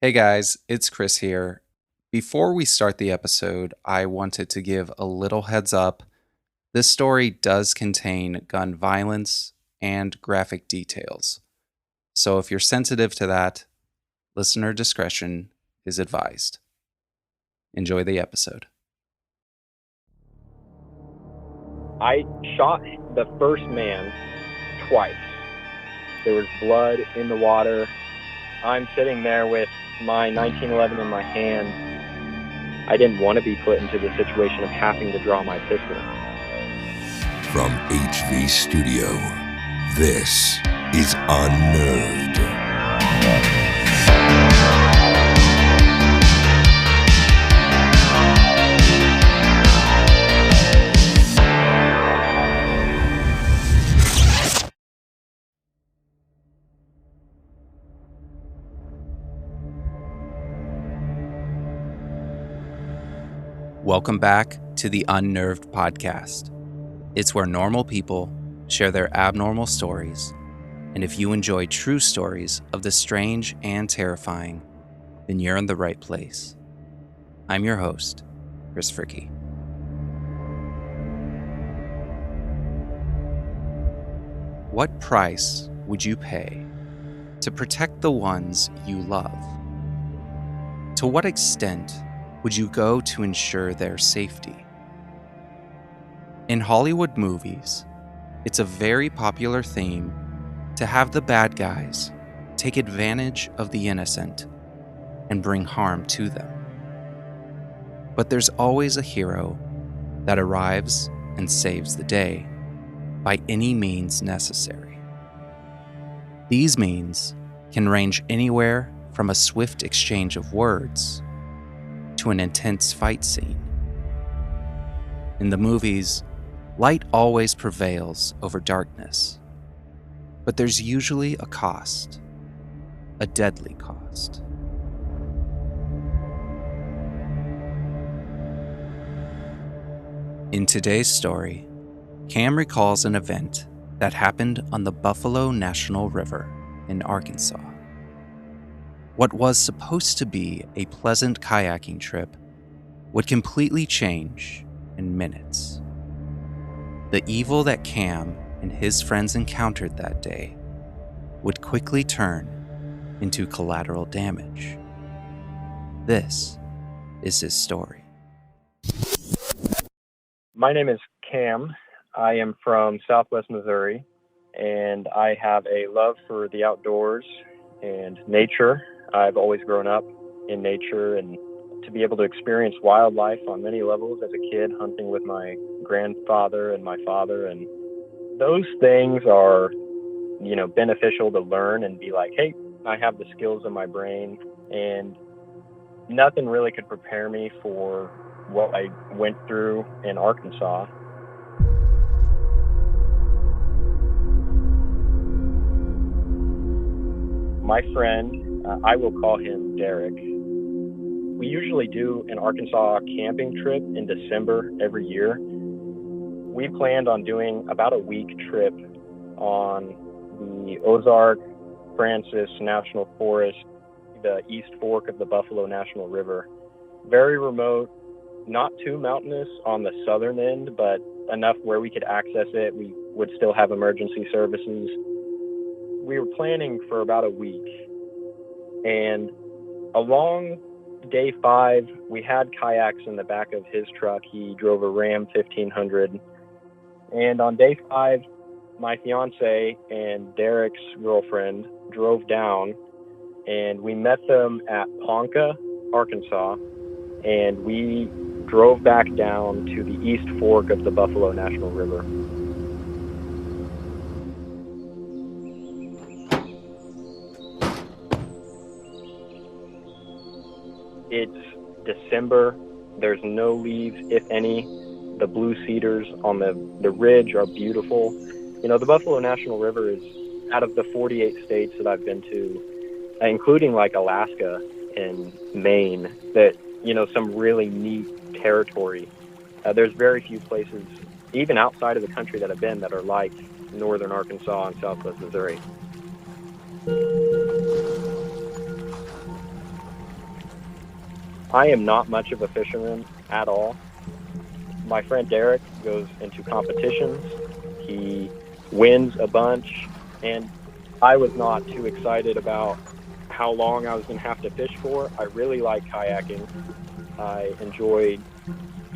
Hey guys, it's Chris here. Before we start the episode, I wanted to give a little heads up. This story does contain gun violence and graphic details. So if you're sensitive to that, listener discretion is advised. Enjoy the episode. I shot the first man twice. There was blood in the water. I'm sitting there with my 1911 in my hand. I didn't want to be put into the situation of having to draw my pistol. From HV Studio, this is Unnerved. Welcome back to the Unnerved Podcast. It's where normal people share their abnormal stories, and if you enjoy true stories of the strange and terrifying, then you're in the right place. I'm your host, Chris Fricky. What price would you pay to protect the ones you love? To what extent would you go to ensure their safety? In Hollywood movies, it's a very popular theme to have the bad guys take advantage of the innocent and bring harm to them. But there's always a hero that arrives and saves the day by any means necessary. These means can range anywhere from a swift exchange of words to an intense fight scene. In the movies, light always prevails over darkness, but there's usually a cost, a deadly cost. In today's story, Cam recalls an event that happened on the Buffalo National River in Arkansas. What was supposed to be a pleasant kayaking trip would completely change in minutes. The evil that Cam and his friends encountered that day would quickly turn into collateral damage. This is his story. My name is Cam. I am from Southwest Missouri, and I have a love for the outdoors and nature. I've always grown up in nature, and to be able to experience wildlife on many levels as a kid, hunting with my grandfather and my father, and those things are, beneficial to learn and be like, hey, I have the skills in my brain, and nothing really could prepare me for what I went through in Arkansas. My friend, I will call him Derek. We usually do an Arkansas camping trip in December every year. We planned on doing about a week trip on the Ozark-Francis National Forest, the East Fork of the Buffalo National River. Very remote, not too mountainous on the southern end, but enough where we could access it. We would still have emergency services. We were planning for about a week, and along day 5, we had kayaks in the back of his truck. He drove a Ram 1500, and on day 5, my fiance and Derek's girlfriend drove down, and we met them at Ponca, Arkansas, and we drove back down to the East Fork of the Buffalo National River. It's December. There's no leaves, if any. The blue cedars on the ridge are beautiful. The Buffalo National River is, out of the 48 states that I've been to, including like Alaska and Maine, that, some really neat territory. There's very few places, even outside of the country that I've been, that are like northern Arkansas and southwest Missouri. I am not much of a fisherman at all. My friend Derek goes into competitions. He wins a bunch, and I was not too excited about how long I was going to have to fish for. I really like kayaking. I enjoy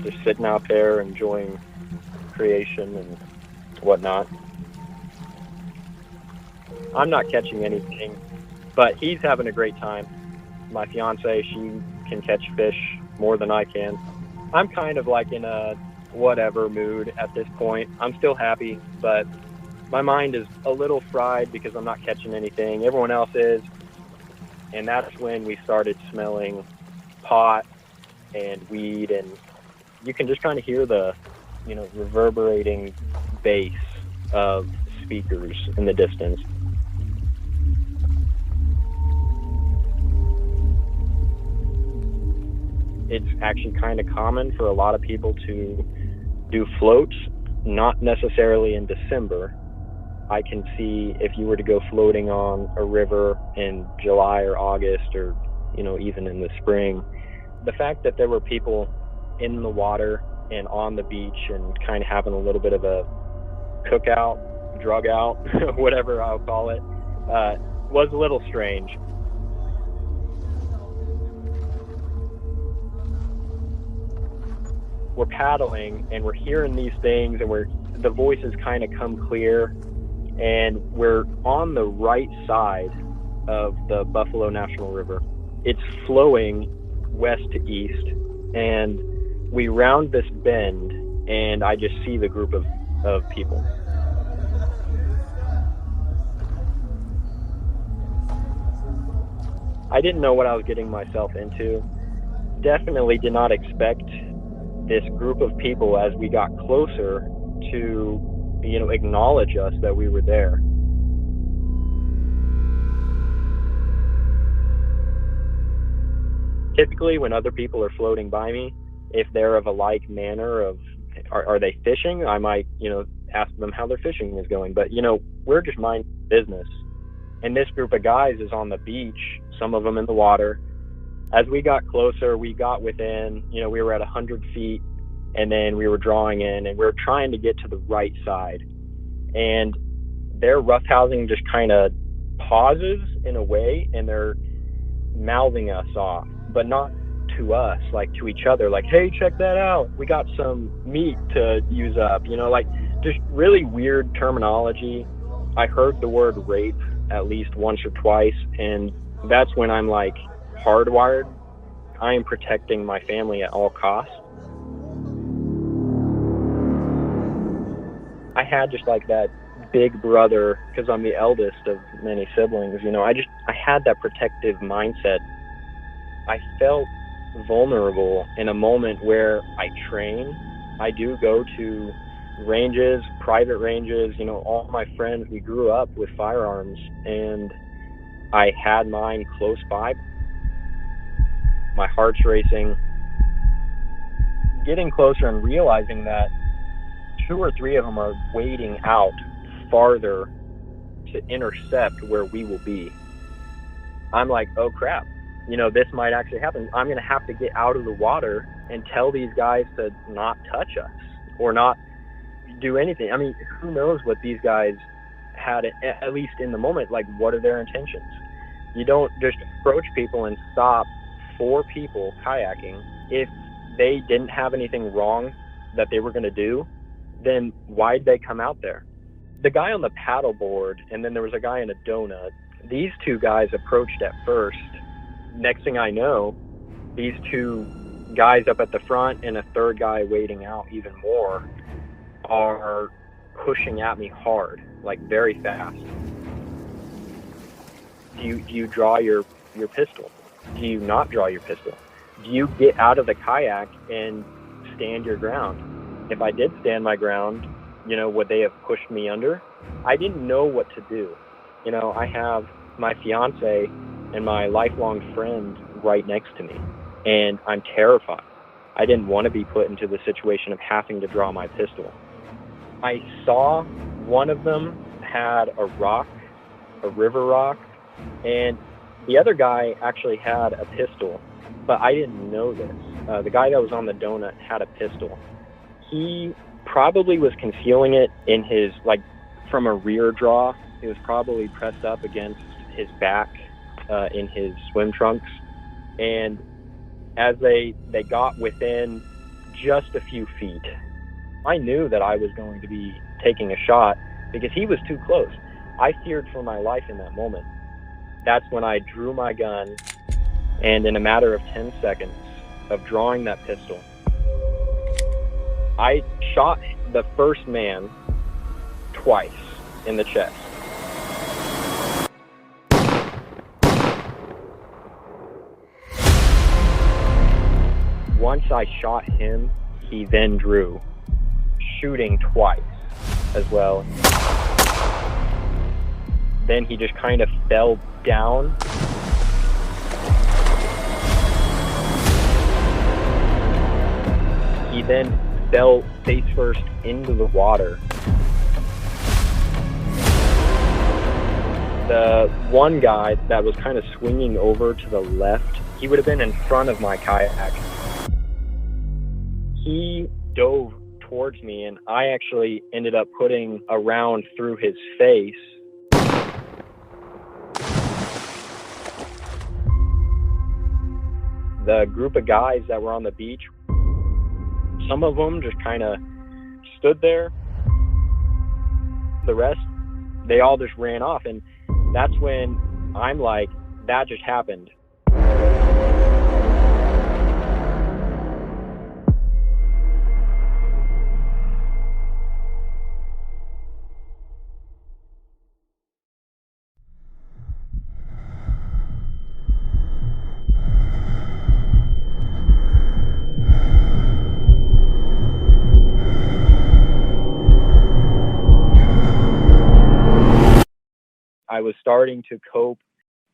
just sitting out there, enjoying creation and whatnot. I'm not catching anything, but he's having a great time. My fiance, she can catch fish more than I can. I'm kind of like in a whatever mood at this point. I'm still happy, but my mind is a little fried because I'm not catching anything. Everyone else is. And that's when we started smelling pot and weed, and you can just kind of hear the, reverberating bass of speakers in the distance. It's actually kind of common for a lot of people to do floats, not necessarily in December. I can see if you were to go floating on a river in July or August or, even in the spring, the fact that there were people in the water and on the beach and kind of having a little bit of a cookout, drug out, whatever I'll call it, was a little strange. We're paddling and we're hearing these things, and the voices kind of come clear, and we're on the right side of the Buffalo National River. It's flowing west to east, and we round this bend, and I just see the group of people. I didn't know what I was getting myself into. Definitely did not expect this group of people, as we got closer, to acknowledge us that we were there. Typically, when other people are floating by me, if they're of a like manner of, are they fishing? I might, ask them how their fishing is going. But, we're just minding business. And this group of guys is on the beach, some of them in the water. As we got closer, we got within, we were at 100 feet, and then we were drawing in, and we were trying to get to the right side. And their roughhousing just kind of pauses in a way, and they're mouthing us off, but not to us, like to each other, like, hey, check that out. We got some meat to use up, like just really weird terminology. I heard the word rape at least once or twice, and that's when I'm like hardwired. I am protecting my family at all costs. I had just like that big brother, because I'm the eldest of many siblings, I had that protective mindset. I felt vulnerable in a moment where I train. I do go to ranges, private ranges, all my friends, we grew up with firearms, and I had mine close by. My heart's racing. Getting closer and realizing that 2 or 3 of them are wading out farther to intercept where we will be. I'm like, oh crap, this might actually happen. I'm going to have to get out of the water and tell these guys to not touch us or not do anything. I mean, who knows what these guys had, at least in the moment, like what are their intentions? You don't just approach people and stop 4 people kayaking. If they didn't have anything wrong that they were going to do, then why'd they come out there? The guy on the paddleboard, and then there was a guy in a donut. These 2 guys approached at first. Next thing I know, these 2 guys up at the front and a 3rd guy wading out even more are pushing at me hard, like very fast. Do you draw your pistol? Do you not draw your pistol? Do you get out of the kayak and stand your ground? If I did stand my ground, would they have pushed me under? I didn't know what to do. I have my fiance and my lifelong friend right next to me, and I'm terrified. I didn't want to be put into the situation of having to draw my pistol. I saw one of them had a rock, a river rock, and The other guy actually had a pistol, but I didn't know this. The guy that was on the donut had a pistol. He probably was concealing it in his, like, from a rear draw. It was probably pressed up against his back in his swim trunks. And as they got within just a few feet, I knew that I was going to be taking a shot because he was too close. I feared for my life in that moment. That's when I drew my gun, and in a matter of 10 seconds of drawing that pistol, I shot the first man twice in the chest. Once I shot him, he then drew, shooting twice as well. Then he just kind of fell down. He then fell face first into the water. The one guy that was kind of swinging over to the left, he would have been in front of my kayak. He dove towards me, and I actually ended up putting a round through his face. The group of guys that were on the beach, some of them just kind of stood there. The rest, they all just ran off. And that's when I'm like, that just happened. I was starting to cope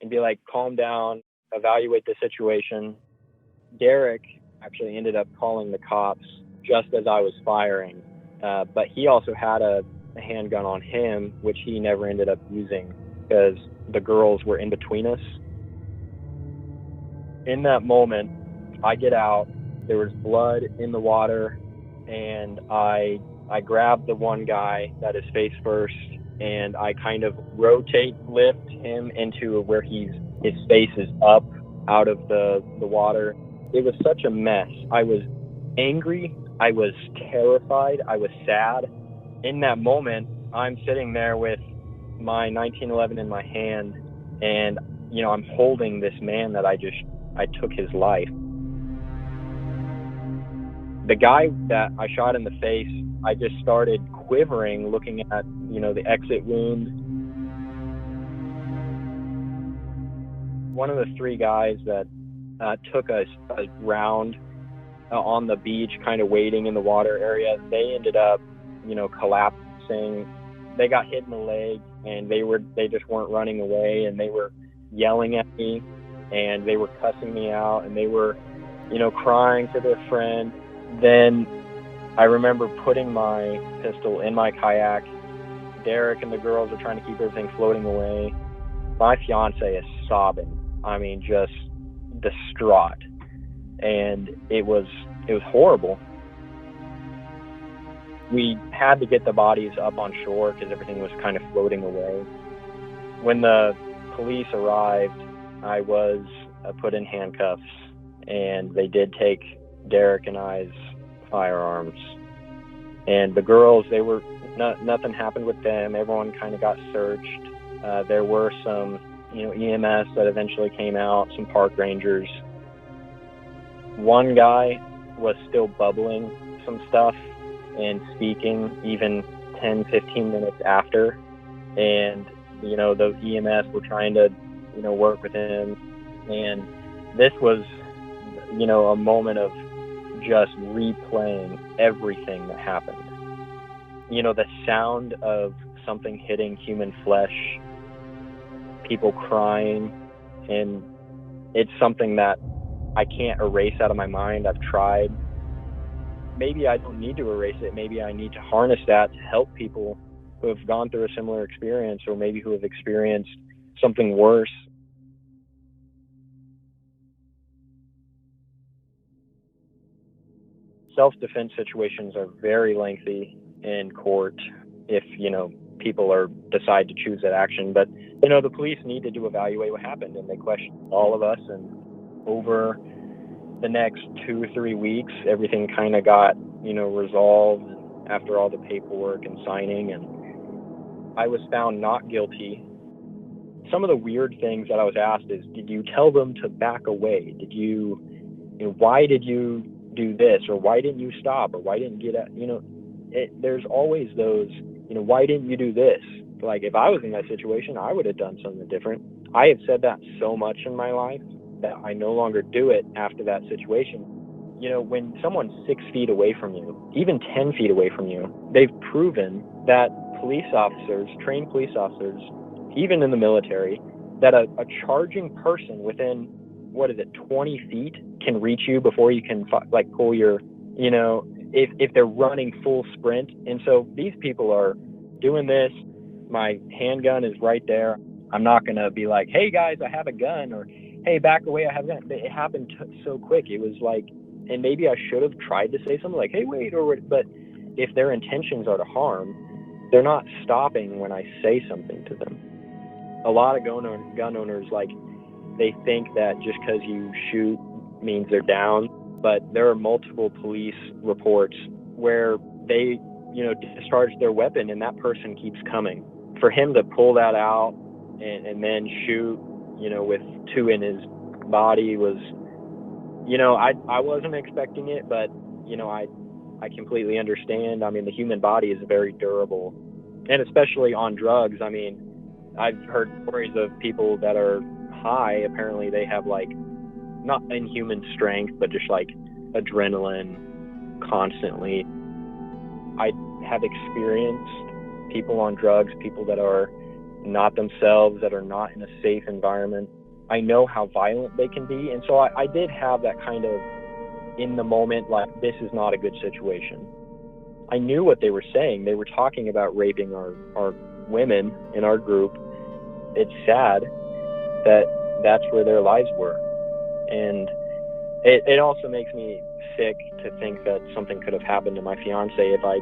and be like, calm down, evaluate the situation. Derek actually ended up calling the cops just as I was firing, but he also had a handgun on him, which he never ended up using because the girls were in between us. In that moment, I get out, there was blood in the water, and I grabbed the one guy that is face first, and I kind of lift him into where his face is up out of the water. It was such a mess. I was angry. I was terrified. I was sad. In that moment, I'm sitting there with my 1911 in my hand, and, you know, I'm holding this man that I took his life. The guy that I shot in the face, I just started quivering, looking at, you know, the exit wound. One of the three guys that took a round on the beach, kind of waiting in the water area, they ended up, you know, collapsing. They got hit in the leg, and they just weren't running away, and they were yelling at me, and they were cussing me out, and they were, you know, crying to their friend. Then I remember putting my pistol in my kayak. Derek and the girls are trying to keep everything floating away. My fiance is sobbing. I mean, just distraught. And it was horrible. We had to get the bodies up on shore because everything was kind of floating away. When the police arrived, I was put in handcuffs, and they did take Derek and I's firearms. And the girls, nothing happened with them. Everyone kind of got searched. There were some, you know, EMS that eventually came out, some park rangers. One guy was still bubbling some stuff and speaking even 10, 15 minutes after. And, you know, the EMS were trying to, you know, work with him. And this was, you know, a moment of just replaying everything that happened. You know, the sound of something hitting human flesh, people crying, and it's something that I can't erase out of my mind. I've tried. Maybe I don't need to erase it. Maybe I need to harness that to help people who have gone through a similar experience, or maybe who have experienced something worse. self-defense situations are very lengthy in court if, people decide to choose that action. But, the police needed to evaluate what happened, and they questioned all of us. And over the next 2 or 3 weeks, everything kind of got, resolved after all the paperwork and signing, and I was found not guilty. Some of the weird things that I was asked is, did you tell them to back away? Did you, why did you do this? Or why didn't you stop? Or why didn't you get at, there's always those, why didn't you do this? Like, if I was in that situation, I would have done something different. I have said that so much in my life that I no longer do it after that situation. When someone's 6 feet away from you, even 10 feet away from you, they've proven that police officers, trained police officers, even in the military, that a charging person within, 20 feet can reach you before you can pull your, if they're running full sprint. And so these people are doing this. My handgun is right there. I'm not going to be like, hey guys, I have a gun, or hey, back away, I have a gun. It happened so quick. It was like, and maybe I should have tried to say something like, hey, wait, but if their intentions are to harm, they're not stopping when I say something to them. A lot of gun owners, they think that just because you shoot means they're down, but there are multiple police reports where they, discharge their weapon and that person keeps coming. For him to pull that out and then shoot, with 2 in his body was, I wasn't expecting it, but, I completely understand. I mean, the human body is very durable, and especially on drugs. I mean, I've heard stories of people that are high. Apparently they have not inhuman strength, but just adrenaline constantly. I have experienced people on drugs, people that are not themselves, that are not in a safe environment. I know how violent they can be. And so I did have that kind of in the moment, this is not a good situation. I knew what they were saying. They were talking about raping our women in our group. It's sad that that's where their lives were. And it also makes me sick to think that something could have happened to my fiance if I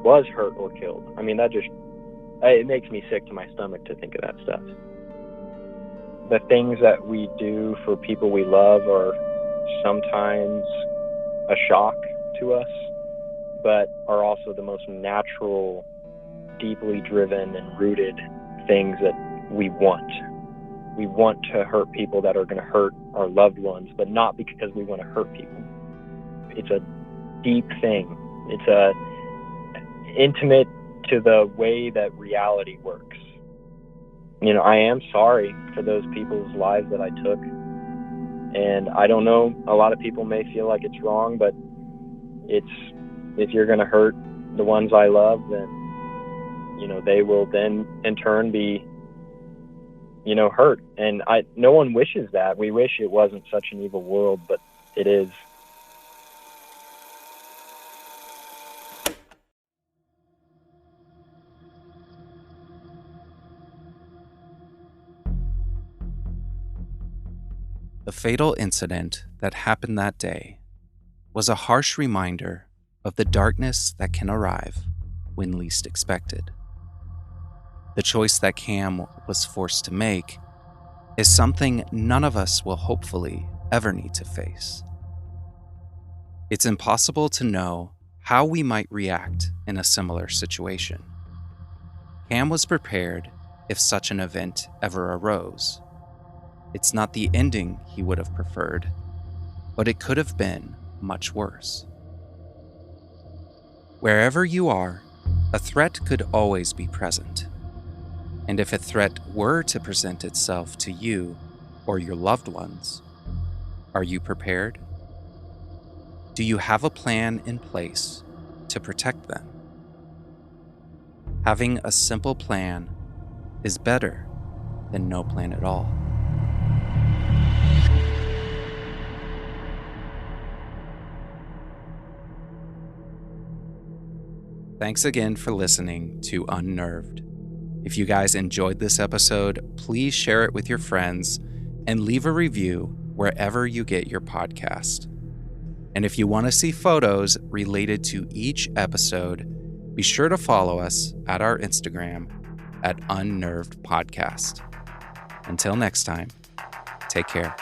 was hurt or killed. I mean, it makes me sick to my stomach to think of that stuff. The things that we do for people we love are sometimes a shock to us, but are also the most natural, deeply driven and rooted things that we want. We want to hurt people that are going to hurt our loved ones, but not because we want to hurt people. It's a deep thing. It's intimate to the way that reality works. I am sorry for those people's lives that I took. And I don't know, a lot of people may feel like it's wrong, but if you're going to hurt the ones I love, then, they will then in turn be, hurt. And no one wishes that. We wish it wasn't such an evil world, but it is. The fatal incident that happened that day was a harsh reminder of the darkness that can arrive when least expected. The choice that Cam was forced to make is something none of us will hopefully ever need to face. It's impossible to know how we might react in a similar situation. Cam was prepared if such an event ever arose. It's not the ending he would have preferred, but it could have been much worse. Wherever you are, a threat could always be present. And if a threat were to present itself to you or your loved ones, are you prepared? Do you have a plan in place to protect them? Having a simple plan is better than no plan at all. Thanks again for listening to Unnerved. If you guys enjoyed this episode, please share it with your friends and leave a review wherever you get your podcast. And if you want to see photos related to each episode, be sure to follow us at our Instagram at UnnervedPodcast. Until next time, take care.